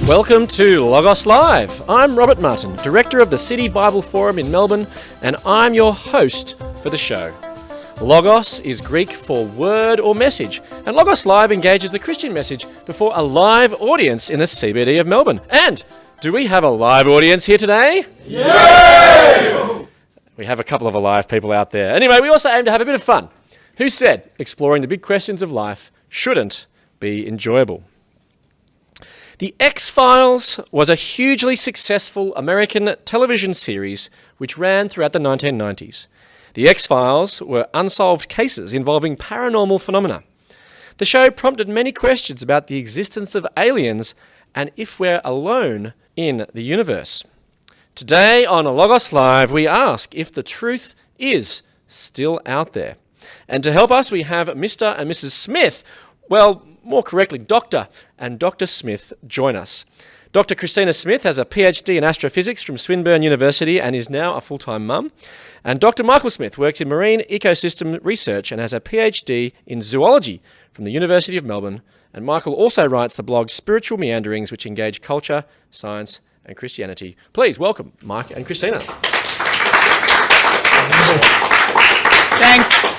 Welcome to Logos Live. I'm Robert Martin, Director of the SETI Bible Forum in Melbourne, and I'm your host for the show. Logos is Greek for word or message, and Logos Live engages the Christian message before a live audience in the CBD of Melbourne. And do we have a live audience here today? Yes! We have a couple of alive people out there. Anyway, we also aim to have a bit of fun. Who said exploring the big questions of life shouldn't be enjoyable? The X-Files was a hugely successful American television series which ran throughout the 1990s. The X-Files were unsolved cases involving paranormal phenomena. The show prompted many questions about the existence of aliens and if we're alone in the universe. Today on Logos Live, we ask if the truth is still out there. And to help us, we have Mr. and Mrs. Smith. Well, more correctly, Dr. and Dr. Smith join us. Dr. Christina Smith has a PhD in Astrophysics from Swinburne University and is now a full-time mum. And Dr. Michael Smith works in marine ecosystem research and has a PhD in zoology from the University of Melbourne. And Michael also writes the blog Spiritual Meanderings, which engage culture, science, and Christianity. Please welcome Mike and Christina. Thanks.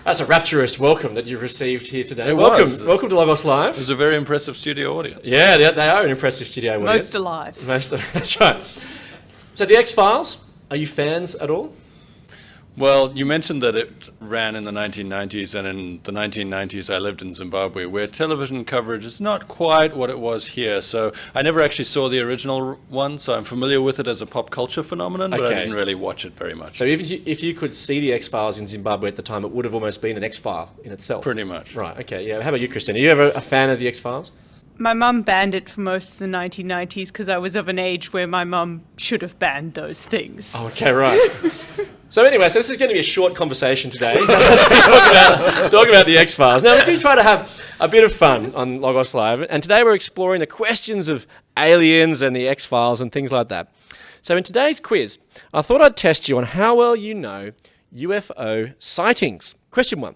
That's a rapturous welcome that you've received here today. Welcome to Logos Live. It was a very impressive studio audience. Yeah, they are an impressive studio audience. Most alive. That's right. So the X-Files, are you fans at all? Well, you mentioned that it ran in the 1990s, and in the 1990s I lived in Zimbabwe, where television coverage is not quite what it was here. So I never actually saw the original one, so I'm familiar with it as a pop culture phenomenon, but I didn't really watch it very much. So if you could see the X-Files in Zimbabwe at the time, it would have almost been an X-File in itself. Pretty much. Right, okay. Yeah. How about you, Christina? Are you ever a fan of the X-Files? My mum banned it for most of the 1990s because I was of an age where my mum should have banned those things. Oh, okay, right. So anyway, this is going to be a short conversation today. talk about the X-Files. Now, we do try to have a bit of fun on Logos Live, and today we're exploring the questions of aliens and the X-Files and things like that. So in today's quiz, I thought I'd test you on how well you know UFO sightings. Question 1.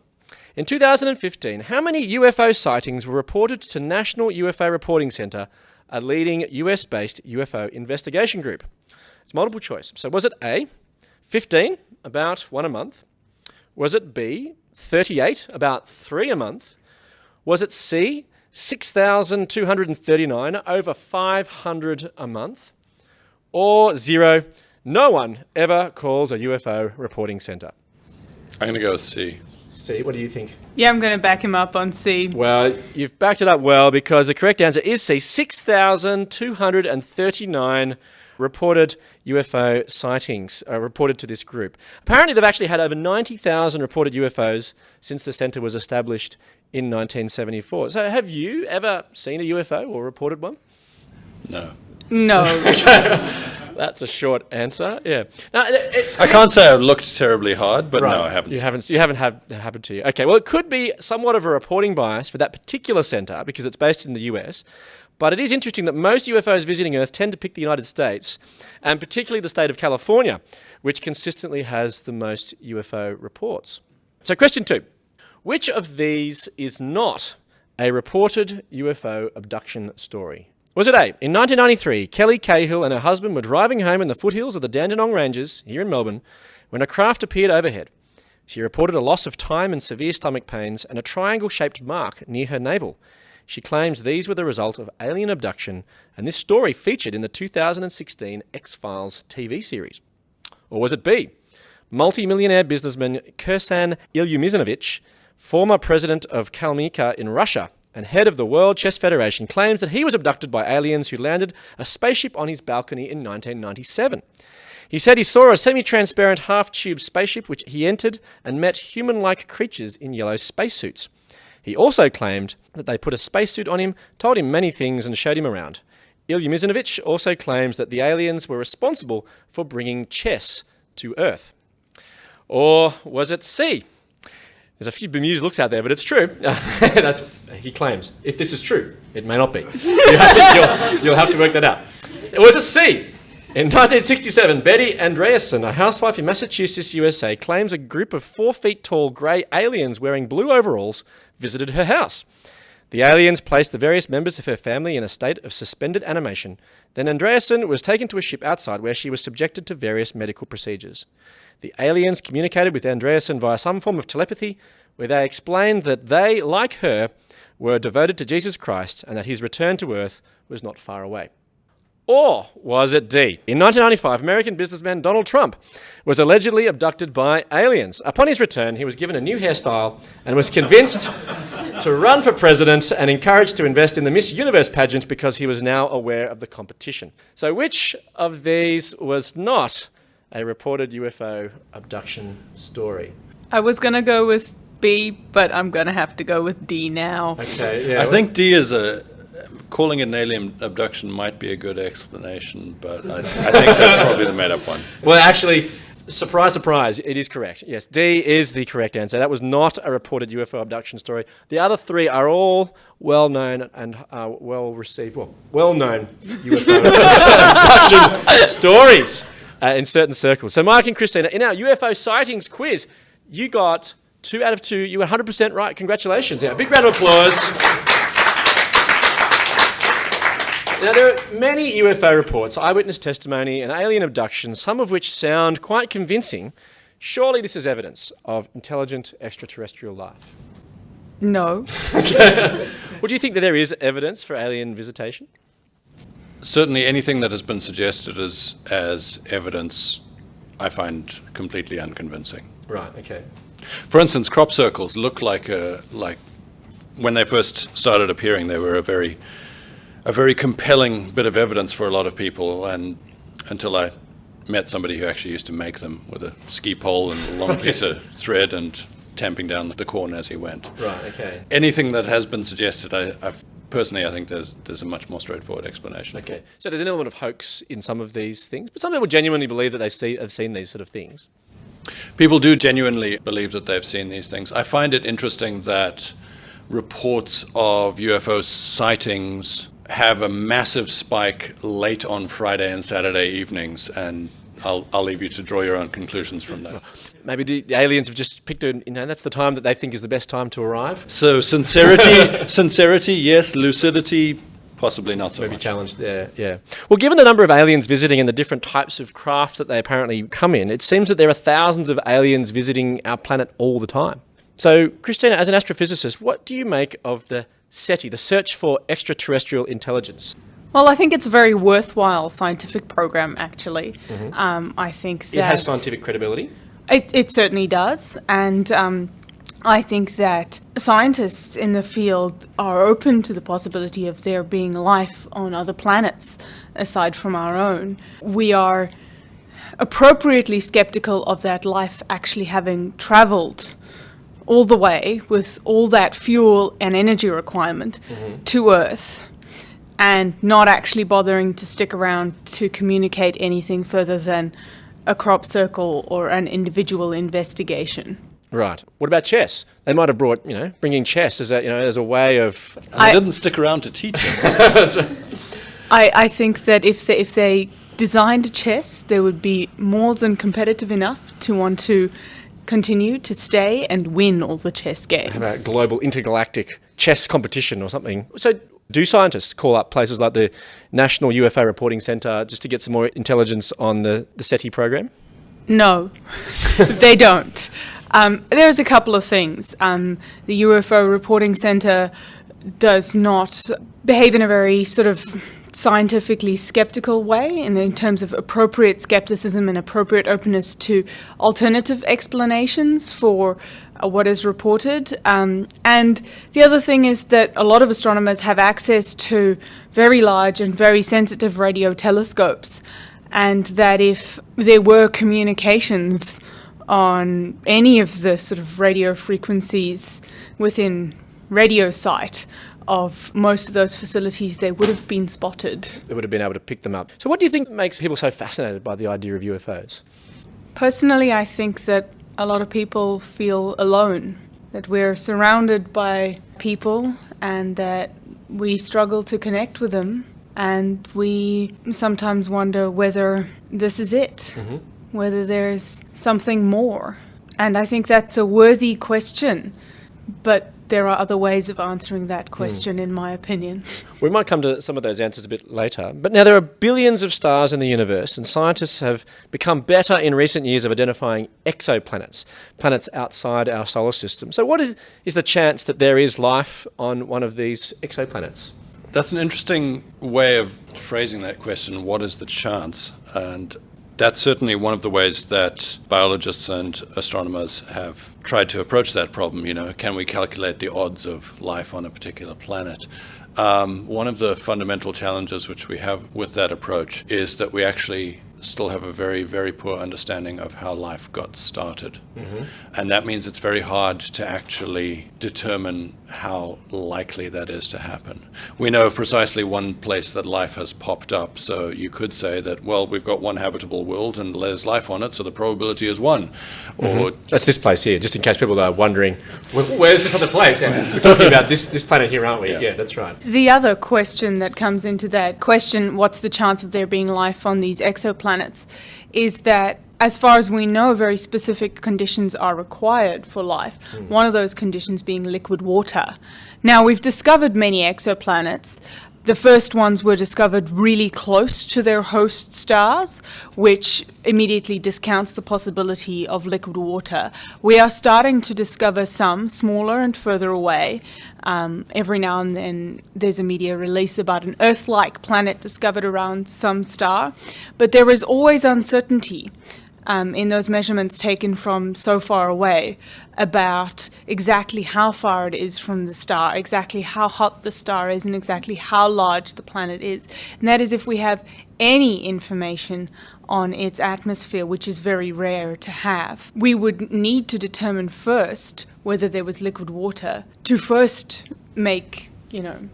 In 2015, how many UFO sightings were reported to National UFO Reporting Center, a leading US-based UFO investigation group? It's multiple choice. So was it A, 15, about 1 a month? Was it B, 38, about 3 a month? Was it C, 6,239, over 500 a month? Or 0, no one ever calls a UFO reporting center? I'm going to go with C. C, what do you think? Yeah, I'm going to back him up on C. Well, you've backed it up well because the correct answer is C, 6,239 reported UFO sightings reported to this group. Apparently, they've actually had over 90,000 reported UFOs since the centre was established in 1974. So have you ever seen a UFO or reported one? No. No. That's a short answer. Yeah. Now, I can't say I've looked terribly hard, but right. no, I haven't. You haven't had that happen to you. Okay. Well, it could be somewhat of a reporting bias for that particular centre because it's based in the US. But it is interesting that most UFOs visiting Earth tend to pick the United States, and particularly the state of California, which consistently has the most UFO reports. So question 2. Which of these is not a reported UFO abduction story? Was it A, in 1993, Kelly Cahill and her husband were driving home in the foothills of the Dandenong Ranges here in Melbourne when a craft appeared overhead. She reported a loss of time and severe stomach pains and a triangle-shaped mark near her navel. She claims these were the result of alien abduction, and this story featured in the 2016 X-Files TV series. Or was it B, multi-millionaire businessman Kirsan Ilyumiznovich, former president of Kalmyka in Russia, and head of the World Chess Federation, claims that he was abducted by aliens who landed a spaceship on his balcony in 1997. He said he saw a semi-transparent half-tube spaceship which he entered and met human-like creatures in yellow spacesuits. He also claimed that they put a spacesuit on him, told him many things and showed him around. Ilyumiznovich also claims that the aliens were responsible for bringing chess to Earth. Or was it C? There's a few bemused looks out there, but it's true. He claims. If this is true, it may not be. You'll have to work that out. Was it C? In 1967, Betty Andreasen, a housewife in Massachusetts, USA, claims a group of 4 feet tall grey aliens wearing blue overalls visited her house. The aliens placed the various members of her family in a state of suspended animation. Then Andreasen was taken to a ship outside where she was subjected to various medical procedures. The aliens communicated with Andreasen via some form of telepathy, where they explained that they, like her, were devoted to Jesus Christ and that his return to Earth was not far away. Or was it D? In 1995, American businessman Donald Trump was allegedly abducted by aliens. Upon his return, he was given a new hairstyle and was convinced to run for president and encouraged to invest in the Miss Universe pageant because he was now aware of the competition. So which of these was not a reported UFO abduction story? I was going to go with B, but I'm going to have to go with D now. Okay, yeah. I think D is calling it an alien abduction might be a good explanation, but I think that's probably the made-up one. Well, actually, surprise, surprise, it is correct. Yes, D is the correct answer. That was not a reported UFO abduction story. The other three are all well-known and well-known UFO abduction stories in certain circles. So, Mike and Christina, in our UFO sightings quiz, you got 2 out of 2. You were 100% right. Congratulations. Yeah, big round of applause. Now, there are many UFO reports, eyewitness testimony, and alien abductions, some of which sound quite convincing. Surely this is evidence of intelligent extraterrestrial life. No. Well, do you think that there is evidence for alien visitation? Certainly anything that has been suggested as evidence, I find completely unconvincing. Right, okay. For instance, crop circles look like when they first started appearing, they were a very compelling bit of evidence for a lot of people, and until I met somebody who actually used to make them with a ski pole and a long piece of thread and tamping down the corn as he went. Right, okay. Anything that has been suggested, I think there's a much more straightforward explanation. Okay, so there's an element of hoax in some of these things, but some people genuinely believe that have seen these sort of things. People do genuinely believe that they've seen these things. I find it interesting that reports of UFO sightings have a massive spike late on Friday and Saturday evenings, and I'll leave you to draw your own conclusions from that. Maybe the aliens have just picked that's the time that they think is the best time to arrive. So sincerity, yes. Lucidity, possibly not so Maybe much. challenged there, yeah. Well, given the number of aliens visiting and the different types of craft that they apparently come in, it seems that there are thousands of aliens visiting our planet all the time. So, Christina, as an astrophysicist, what do you make of the SETI, the Search for Extraterrestrial Intelligence? Well, I think it's a very worthwhile scientific program, actually. I think that It has scientific credibility. It certainly does, and I think that scientists in the field are open to the possibility of there being life on other planets aside from our own. We are appropriately skeptical of that life actually having travelled all the way with all that fuel and energy requirement to Earth and not actually bothering to stick around to communicate anything further than a crop circle or an individual investigation. Right. What about chess? They might have brought, bringing chess as a way of... And they didn't stick around to teach it. I think that if they designed chess, they would be more than competitive enough to want to continue to stay and win all the chess games. Have a global intergalactic chess competition or something. So do scientists call up places like the National UFO Reporting Centre just to get some more intelligence on the SETI program? No, they don't. There's a couple of things. The UFO Reporting Centre does not behave in a very sort of scientifically skeptical way, and in terms of appropriate skepticism and appropriate openness to alternative explanations for what is reported. And the other thing is that a lot of astronomers have access to very large and very sensitive radio telescopes, and that if there were communications on any of the sort of radio frequencies within radio sight of most of those facilities, they would have been spotted. They would have been able to pick them up. So what do you think makes people so fascinated by the idea of UFOs? Personally, I think that a lot of people feel alone, that we're surrounded by people and that we struggle to connect with them, and we sometimes wonder whether this is it, whether there's something more. And I think that's a worthy question, but there are other ways of answering that question, in my opinion. We might come to some of those answers a bit later. But now there are billions of stars in the universe, and scientists have become better in recent years of identifying exoplanets, planets outside our solar system. So what is the chance that there is life on one of these exoplanets? That's an interesting way of phrasing that question. What is the chance? And that's certainly one of the ways that biologists and astronomers have tried to approach that problem. Can we calculate the odds of life on a particular planet? One of the fundamental challenges which we have with that approach is that we actually still have a very, very poor understanding of how life got started. Mm-hmm. And that means it's very hard to actually determine how likely that is to happen. We know of precisely one place that life has popped up, so you could say that, well, we've got one habitable world and there's life on it, so the probability is 1. Mm-hmm. Or that's this place here, just in case people are wondering, where's this other place? Yeah. We're talking about this planet here, aren't we? Yeah, that's right. The other question that comes into that question, what's the chance of there being life on these exoplanets, is that as far as we know, very specific conditions are required for life. One of those conditions being liquid water. Now, we've discovered many exoplanets. The first ones were discovered really close to their host stars, which immediately discounts the possibility of liquid water. We are starting to discover some smaller and further away. Every now and then there's a media release about an Earth-like planet discovered around some star, but there is always uncertainty in those measurements taken from so far away about exactly how far it is from the star, exactly how hot the star is, and exactly how large the planet is. And that is if we have any information on its atmosphere, which is very rare to have. We would need to determine first whether there was liquid water to first make, an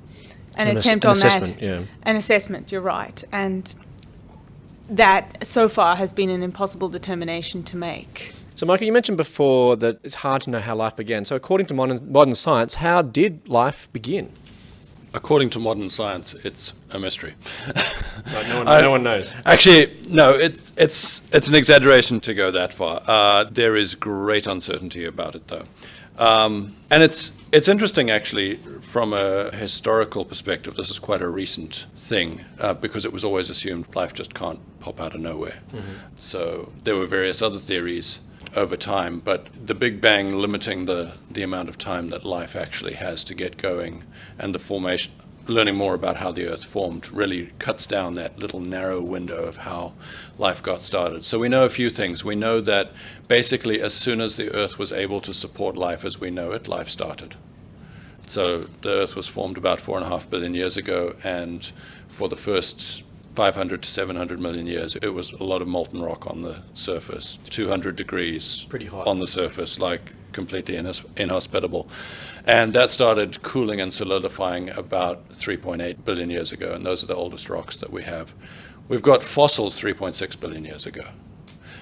attempt on assessment, that. Yeah. An assessment, you're right. And that so far has been an impossible determination to make. So, Michael, you mentioned before that it's hard to know how life began. So, according to modern science, how did life begin? According to modern science, it's a mystery. Right, no one knows. Actually, no, it's an exaggeration to go that far. There is great uncertainty about it, though. And it's interesting, actually, from a historical perspective. This is quite a recent thing because it was always assumed life just can't pop out of nowhere. Mm-hmm. So there were various other theories over time, but the Big Bang limiting the amount of time that life actually has to get going, and the formation, learning more about how the Earth formed, really cuts down that little narrow window of how life got started. So we know a few things. We know that basically as soon as the Earth was able to support life as we know it, life started. So the Earth was formed about 4.5 billion years ago, and for the first 500 to 700 million years, it was a lot of molten rock on the surface, 200 degrees pretty hot on the surface, like completely inhospitable. And that started cooling and solidifying about 3.8 billion years ago, and those are the oldest rocks that we have. We've got fossils 3.6 billion years ago.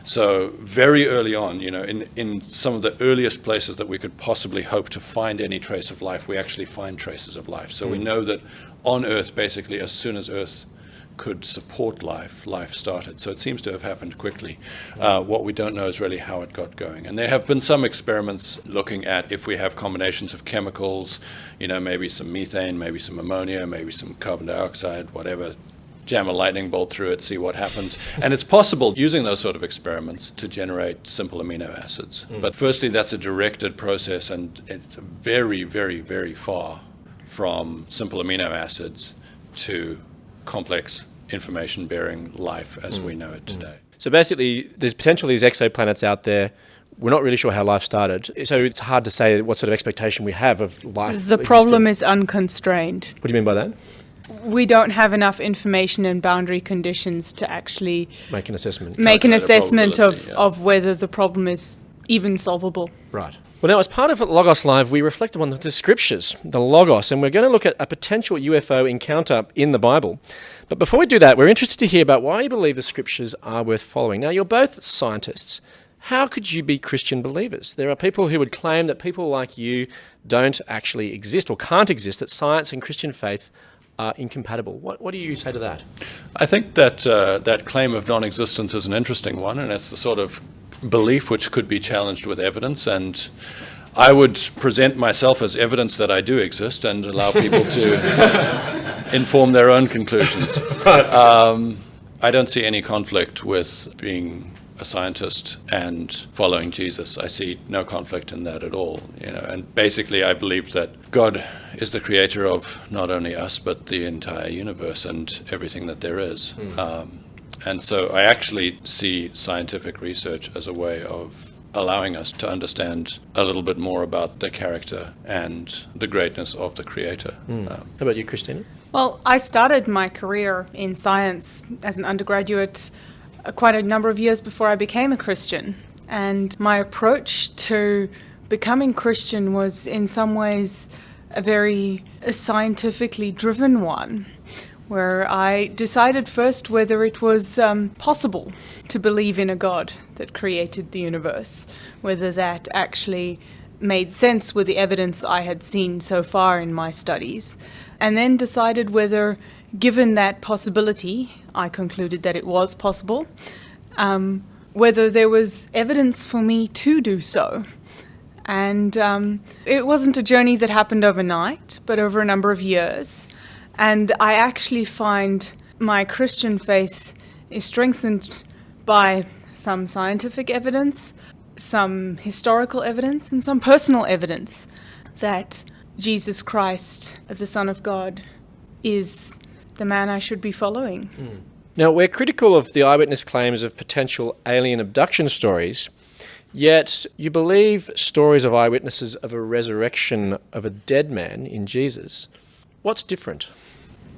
So very early on, in some of the earliest places that we could possibly hope to find any trace of life, we actually find traces of life. So we know that on Earth, basically, as soon as Earth could support life started. So it seems to have happened quickly. What we don't know is really how it got going. And there have been some experiments looking at if we have combinations of chemicals, maybe some methane, maybe some ammonia, maybe some carbon dioxide, whatever, jam a lightning bolt through it, see what happens. And it's possible, using those sort of experiments, to generate simple amino acids. But firstly, that's a directed process, and it's very, very, very far from simple amino acids to complex information-bearing life as we know it today. So basically, there's potentially these exoplanets out there. We're not really sure how life started. So it's hard to say what sort of expectation we have of life. The problem is unconstrained. What do you mean by that? We don't have enough information and boundary conditions to actually make an assessment. Of whether the problem is even solvable. Right. Well, now, as part of Logos Live, we reflected on the scriptures, the Logos, and we're going to look at a potential UFO encounter in the Bible. But before we do that, we're interested to hear about why you believe the scriptures are worth following. Now, you're both scientists. How could you be Christian believers? There are people who would claim that people like you don't actually exist or can't exist, that science and Christian faith are incompatible. What do you say to that? I think that that claim of non-existence is an interesting one, and it's the sort of belief which could be challenged with evidence. And I would present myself as evidence that I do exist and allow people to inform their own conclusions. I don't see any conflict with being a scientist and following Jesus. I see no conflict in that at all. And basically I believe that God is the creator of not only us, but the entire universe and everything that there is. And so I actually see scientific research as a way of allowing us to understand a little bit more about the character and the greatness of the creator. How about you, Christina? Well, I started my career in science as an undergraduate quite a number of years before I became a Christian. And my approach to becoming Christian was in some ways a very scientifically driven one, where I decided first whether it was possible to believe in a God that created the universe, whether that actually made sense with the evidence I had seen so far in my studies, and then decided whether, given that possibility, I concluded that it was possible, whether there was evidence for me to do so. And it wasn't a journey that happened overnight, but over a number of years. And I actually find my Christian faith is strengthened by some scientific evidence, some historical evidence, and some personal evidence that Jesus Christ, the Son of God, is the man I should be following. Now, we're critical of the eyewitness claims of potential alien abduction stories, yet you believe stories of eyewitnesses of a resurrection of a dead man in Jesus. What's different?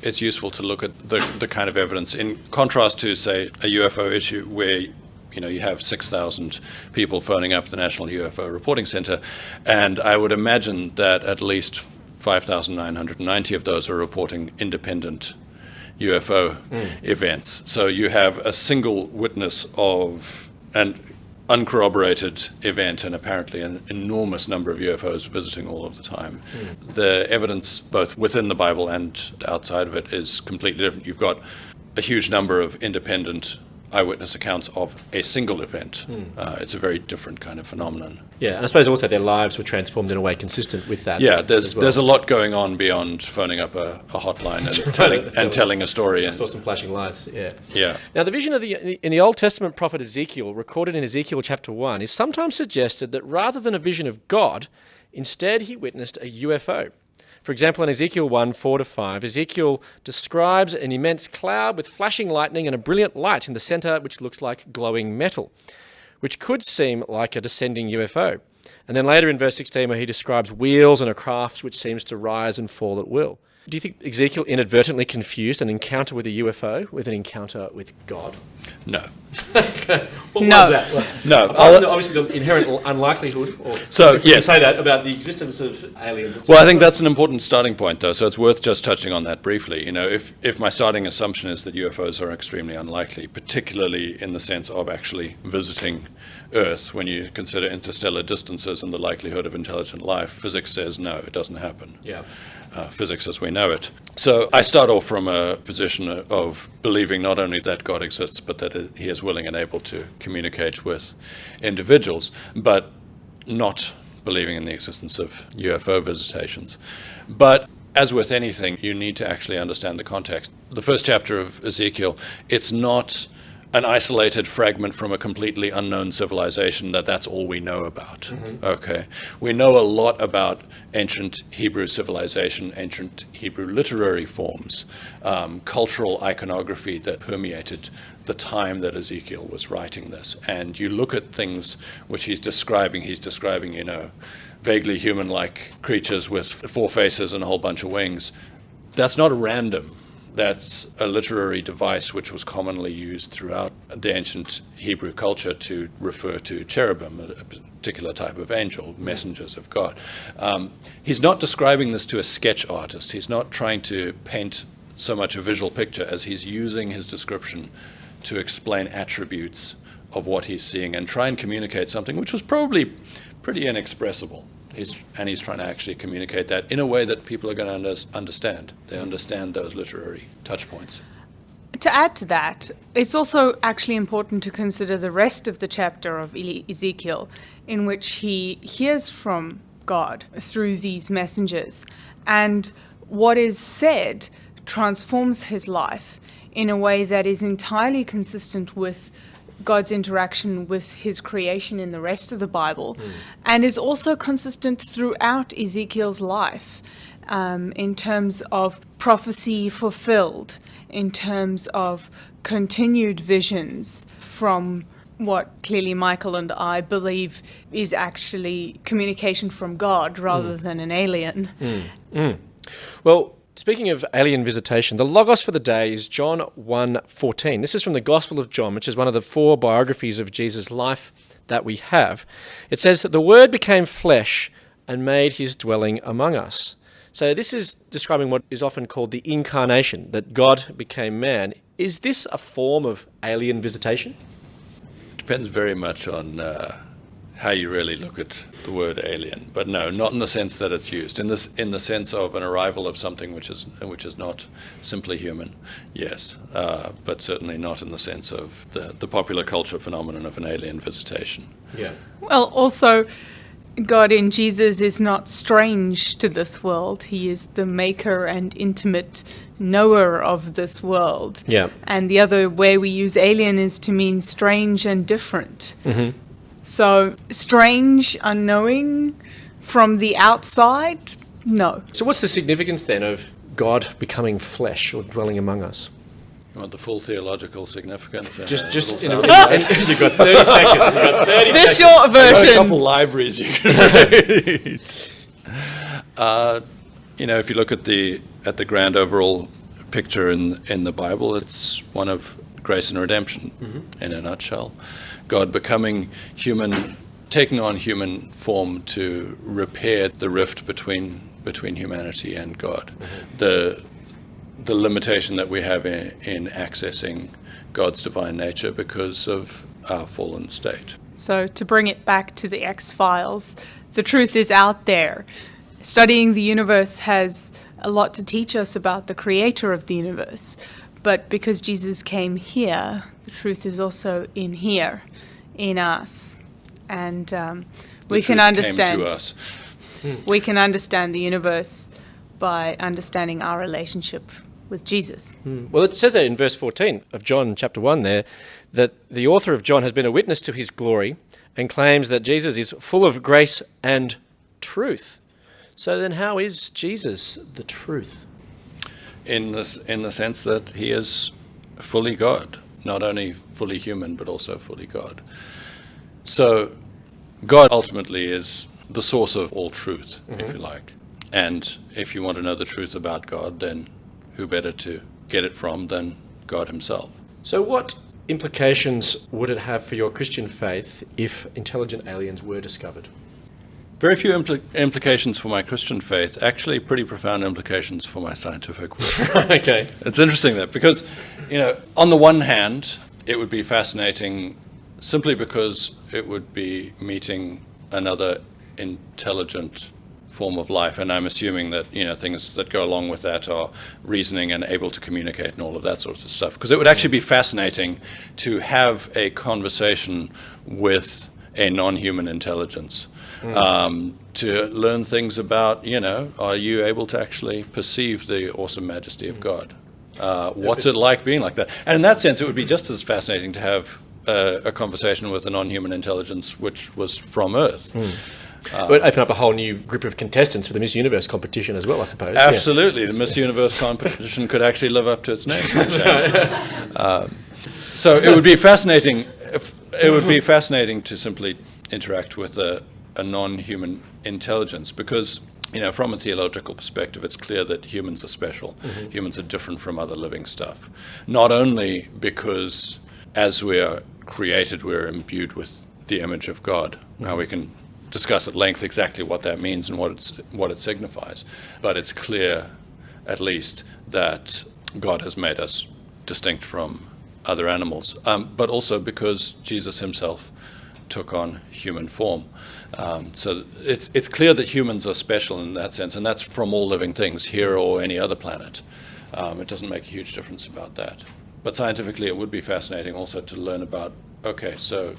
It's useful to look at the kind of evidence in contrast to, say, a UFO issue where you have 6,000 people phoning up the National UFO Reporting Center, and I would imagine that at least 5,990 of those are reporting independent UFO events. So you have a single witness of an uncorroborated event and apparently an enormous number of UFOs visiting all of the time. The evidence both within the Bible and outside of it is completely different. You've got a huge number of independent eyewitness accounts of a single event. It's a very different kind of phenomenon. Yeah, and I suppose also their lives were transformed in a way consistent with that. Yeah, there's a lot going on beyond phoning up a hotline and telling a story. I saw some flashing lights, yeah. Yeah. Now, the vision in the Old Testament prophet Ezekiel, recorded in Ezekiel chapter 1, is sometimes suggested that rather than a vision of God, instead he witnessed a UFO. For example, in Ezekiel 1, 4-5, Ezekiel describes an immense cloud with flashing lightning and a brilliant light in the center which looks like glowing metal, which could seem like a descending UFO. And then later in verse 16, where he describes wheels and a craft which seems to rise and fall at will. Do you think Ezekiel inadvertently confused an encounter with a UFO with an encounter with God? No. What was that? No. Obviously, the inherent unlikelihood. You can say that about the existence of aliens. Well, I think that's an important starting point, though. So it's worth just touching on that briefly. If my starting assumption is that UFOs are extremely unlikely, particularly in the sense of actually visiting Earth, when you consider interstellar distances and the likelihood of intelligent life, physics says no, it doesn't happen. Yeah. Physics as we know it. So I start off from a position of believing not only that God exists, but that he is willing and able to communicate with individuals, but not believing in the existence of UFO visitations. But as with anything, you need to actually understand the context. The first chapter of Ezekiel, it's not an isolated fragment from a completely unknown civilization that's all we know about. Okay. We know a lot about ancient Hebrew civilization, ancient Hebrew literary forms, cultural iconography that permeated the time that Ezekiel was writing this. And you look at things which he's describing, vaguely human-like creatures with 4 faces and a whole bunch of wings. That's not random. That's a literary device which was commonly used throughout the ancient Hebrew culture to refer to cherubim, a particular type of angel, messengers of God. He's not describing this to a sketch artist. He's not trying to paint so much a visual picture as he's using his description to explain attributes of what he's seeing and try and communicate something which was probably pretty inexpressible. He's trying to actually communicate that in a way that people are going to understand. They understand those literary touch points. To add to that, it's also actually important to consider the rest of the chapter of Ezekiel, in which he hears from God through these messengers. And what is said transforms his life in a way that is entirely consistent with God's interaction with his creation in the rest of the Bible, and is also consistent throughout Ezekiel's life, in terms of prophecy fulfilled, in terms of continued visions from what clearly Michael and I believe is actually communication from God rather than an alien. Well, speaking of alien visitation, the logos for the day is John 1:14. This is from the Gospel of John, which is one of the 4 biographies of Jesus' life that we have. It says that the Word became flesh and made his dwelling among us. So this is describing what is often called the incarnation, that God became man. Is this a form of alien visitation? Depends very much on how you really look at the word alien, but no, not in the sense that it's used. In the sense of an arrival of something which is not simply human, yes, but certainly not in the sense of the popular culture phenomenon of an alien visitation. Yeah. Well, also, God in Jesus is not strange to this world. He is the maker and intimate knower of this world. Yeah. And the other way we use alien is to mean strange and different. Mm-hmm. So, strange, unknowing from the outside, no. So what's the significance then of God becoming flesh or dwelling among us? You want the full theological significance? Just Little in sound you've got 30 seconds. You've got 30 The seconds. short I've got a version. couple libraries you can read. If you look at the grand overall picture in the Bible, it's one of grace and redemption in a nutshell. God becoming human, taking on human form to repair the rift between humanity and God. The limitation that we have in accessing God's divine nature because of our fallen state. So, to bring it back to the X-Files, the truth is out there. Studying the universe has a lot to teach us about the creator of the universe. But because Jesus came here, the truth is also in here, in us. And we can understand. Came to us. We can understand the universe by understanding our relationship with Jesus. Well, it says there in verse 14 of John chapter 1 there that the author of John has been a witness to his glory and claims that Jesus is full of grace and truth. So then how is Jesus the truth? In the sense that he is fully God, not only fully human, but also fully God. So God ultimately is the source of all truth, if you like. And if you want to know the truth about God, then who better to get it from than God himself? So what implications would it have for your Christian faith if intelligent aliens were discovered? Very few implications for my Christian faith, actually pretty profound implications for my scientific work. Okay. It's interesting that because, on the one hand, it would be fascinating simply because it would be meeting another intelligent form of life, and I'm assuming that things that go along with that are reasoning and able to communicate and all of that sort of stuff. Because it would actually be fascinating to have a conversation with a non-human intelligence, to learn things about, are you able to actually perceive the awesome majesty of God? What's it like being like that? And in that sense, it would be just as fascinating to have a conversation with a non-human intelligence which was from Earth. It would open up a whole new group of contestants for the Miss Universe competition as well, I suppose. Absolutely. Yeah. The Miss Universe competition could actually live up to its name. So it would be fascinating. It would be fascinating to simply interact with a non-human intelligence because, from a theological perspective, it's clear that humans are special. Humans are different from other living stuff. Not only because as we are created, we're imbued with the image of God. Now we can discuss at length exactly what that means and what it signifies. But it's clear, at least, that God has made us distinct from other animals. But also because Jesus himself took on human form. So it's clear that humans are special in that sense, and that's from all living things, here or any other planet. It doesn't make a huge difference about that. But scientifically, it would be fascinating also to learn about, okay, so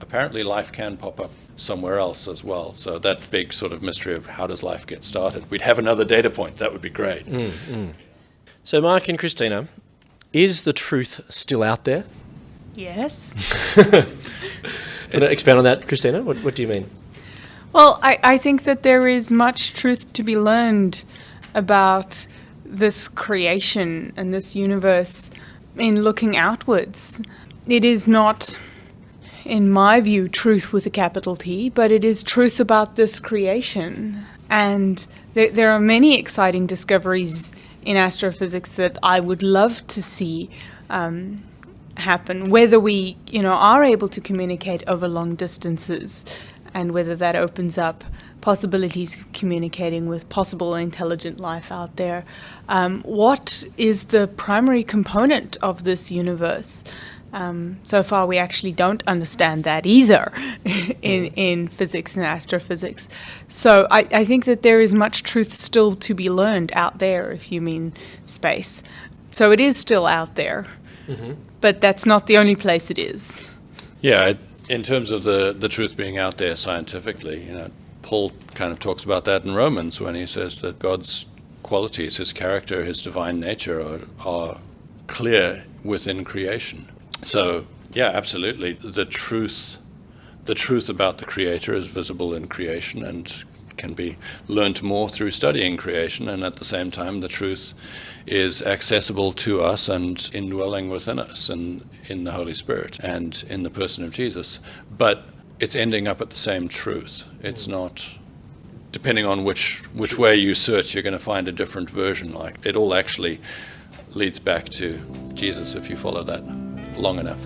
apparently life can pop up somewhere else as well. So that big sort of mystery of how does life get started? We'd have another data point. That would be great. So Mike and Christina, is the truth still out there? Yes. Can you expand on that, Christina? What do you mean? Well, I think that there is much truth to be learned about this creation and this universe in looking outwards. It is not, in my view, truth with a capital T, but it is truth about this creation. And there are many exciting discoveries in astrophysics that I would love to see happen, whether we, are able to communicate over long distances, and whether that opens up possibilities of communicating with possible intelligent life out there. What is the primary component of this universe? So far, we actually don't understand that either in physics and astrophysics. So I think that there is much truth still to be learned out there, if you mean space. So it is still out there, but that's not the only place it is. Yeah, in terms of the truth being out there scientifically, Paul kind of talks about that in Romans when he says that God's qualities, his character, his divine nature are clear within creation. So, yeah, absolutely. The truth about the Creator is visible in creation and can be learnt more through studying creation, and at the same time the truth is accessible to us and indwelling within us and in the Holy Spirit and in the person of Jesus. But it's ending up at the same truth. It's not, depending on which way you search, you're going to find a different version. Like, it all actually leads back to Jesus if you follow that long enough.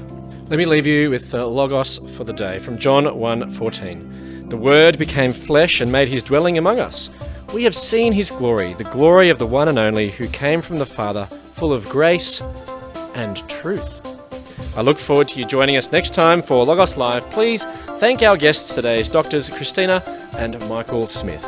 Let me leave you with Logos for the day from John 1:14. The Word became flesh and made his dwelling among us. We have seen his glory, the glory of the one and only who came from the Father, full of grace and truth. I look forward to you joining us next time for Logos Live. Please thank our guests today, Doctors Christina and Michael Smith.